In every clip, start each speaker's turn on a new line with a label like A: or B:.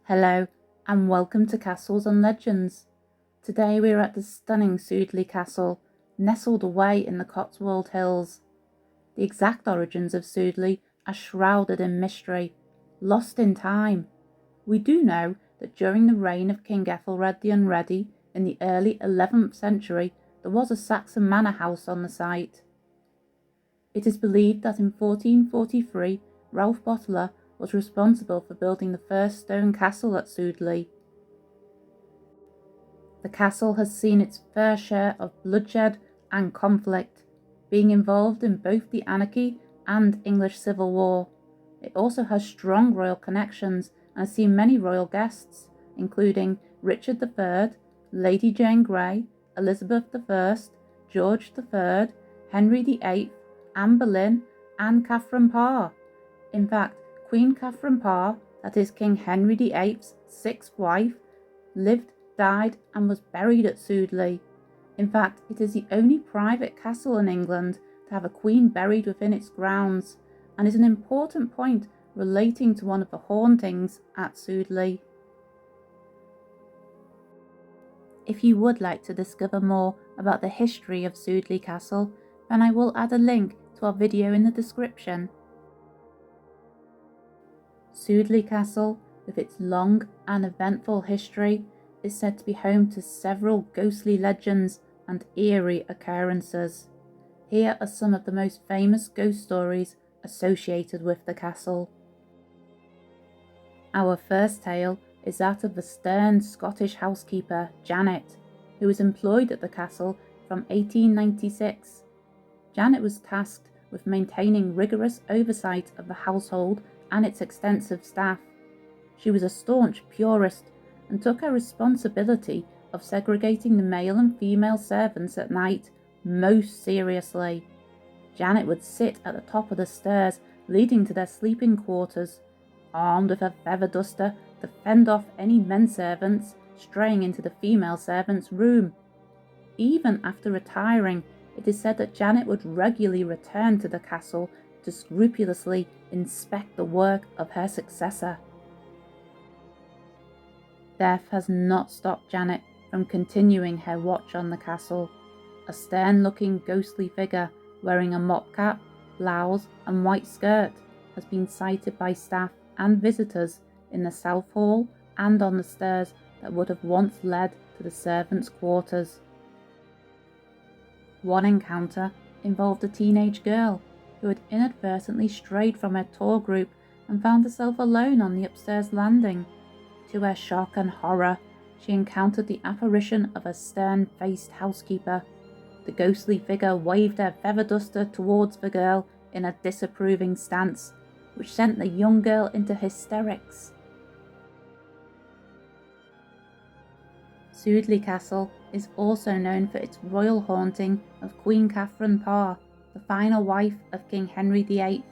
A: Hello and welcome to Castles and Legends. Today we are at the stunning Sudeley Castle, nestled away in the Cotswold Hills. The exact origins of Sudeley are shrouded in mystery, lost in time. We do know that during the reign of King Ethelred the Unready in the early 11th century there was a Saxon manor house on the site. It is believed that in 1443 Ralph Boteler was responsible for building the first stone castle at Sudeley. The castle has seen its fair share of bloodshed and conflict, being involved in both the Anarchy and English Civil War. It also has strong royal connections and has seen many royal guests, including Richard III, Lady Jane Grey, Elizabeth I, George III, Henry VIII, Anne Boleyn, and Catherine Parr. In fact, Queen Catherine Parr, that is King Henry VIII's sixth wife, lived, died and was buried at Sudeley. In fact, it is the only private castle in England to have a queen buried within its grounds, and is an important point relating to one of the hauntings at Sudeley. If you would like to discover more about the history of Sudeley Castle, then I will add a link to our video in the description. Sudeley Castle, with its long and eventful history, is said to be home to several ghostly legends and eerie occurrences. Here are some of the most famous ghost stories associated with the castle. Our first tale is that of the stern Scottish housekeeper Janet, who was employed at the castle from 1896. Janet was tasked with maintaining rigorous oversight of the household and its extensive staff. She was a staunch purist and took her responsibility of segregating the male and female servants at night most seriously. Janet would sit at the top of the stairs leading to their sleeping quarters, armed with a feather duster to fend off any men servants straying into the female servants' room. Even after retiring, it is said that Janet would regularly return to the castle to scrupulously inspect the work of her successor. Death has not stopped Janet from continuing her watch on the castle. A stern-looking ghostly figure wearing a mop cap, blouse and white skirt has been sighted by staff and visitors in the south hall and on the stairs that would have once led to the servants' quarters. One encounter involved a teenage girl who had inadvertently strayed from her tour group and found herself alone on the upstairs landing. To her shock and horror, she encountered the apparition of a stern-faced housekeeper. The ghostly figure waved her feather duster towards the girl in a disapproving stance, which sent the young girl into hysterics. Sudeley Castle is also known for its royal haunting of Queen Catherine Parr, the final wife of King Henry VIII.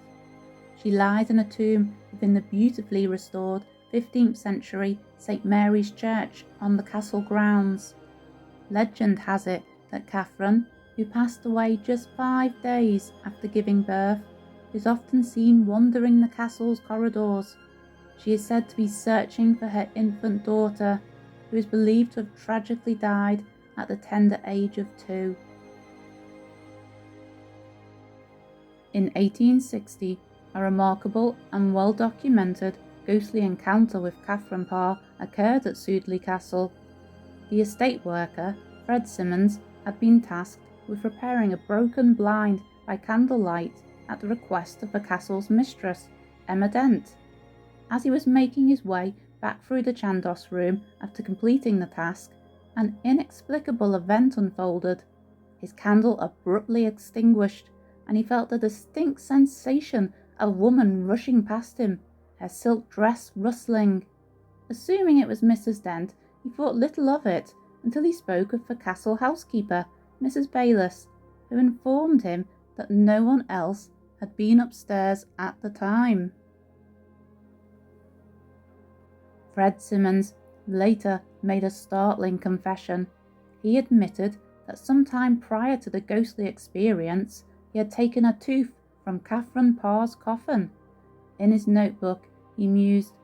A: She lies in a tomb within the beautifully restored 15th century St Mary's Church on the castle grounds. Legend has it that Catherine, who passed away just 5 days after giving birth, is often seen wandering the castle's corridors. She is said to be searching for her infant daughter, who is believed to have tragically died at the tender age of 2. In 1860, a remarkable and well-documented ghostly encounter with Catherine Parr occurred at Sudeley Castle. The estate worker, Fred Simmons, had been tasked with repairing a broken blind by candlelight at the request of the castle's mistress, Emma Dent. As he was making his way back through the Chandos room after completing the task, an inexplicable event unfolded. His candle abruptly extinguished, and he felt the distinct sensation of a woman rushing past him, her silk dress rustling. Assuming it was Mrs. Dent, he thought little of it until he spoke with the castle housekeeper, Mrs. Bayliss, who informed him that no one else had been upstairs at the time. Fred Simmons later made a startling confession. He admitted that sometime prior to the ghostly experience, he had taken a tooth from Catherine Parr's coffin. In his notebook, he mused,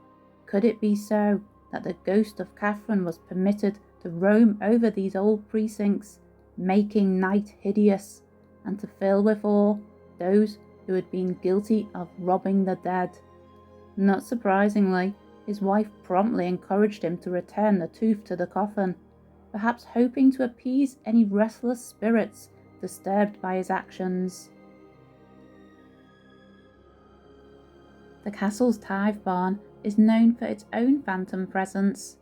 A: "Could it be so? that the ghost of Catherine was permitted to roam over these old precincts, making night hideous, and to fill with awe those who had been guilty of robbing the dead. Not surprisingly, his wife promptly encouraged him to return the tooth to the coffin, perhaps hoping to appease any restless spirits disturbed by his actions. The castle's Tithe Barn is known for its own phantom presence.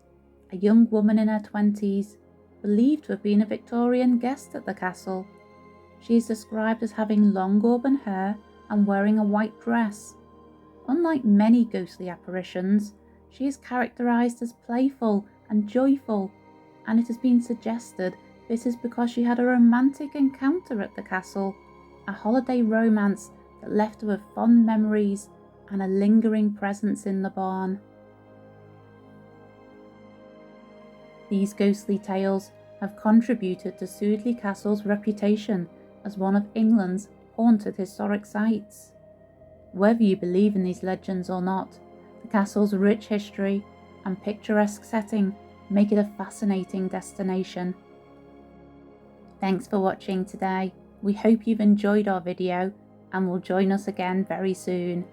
A: A young woman in her 20s, believed to have been a Victorian guest at the castle. She is described as having long auburn hair and wearing a white dress. Unlike many ghostly apparitions, she is characterised as playful and joyful, and it has been suggested this is because she had a romantic encounter at the castle, a holiday romance that left her with fond memories and a lingering presence in the barn. These ghostly tales have contributed to Sudeley Castle's reputation as one of England's haunted historic sites. Whether you believe in these legends or not, the castle's rich history and picturesque setting make it a fascinating destination. Thanks for watching today. We hope you've enjoyed our video and will join us again very soon.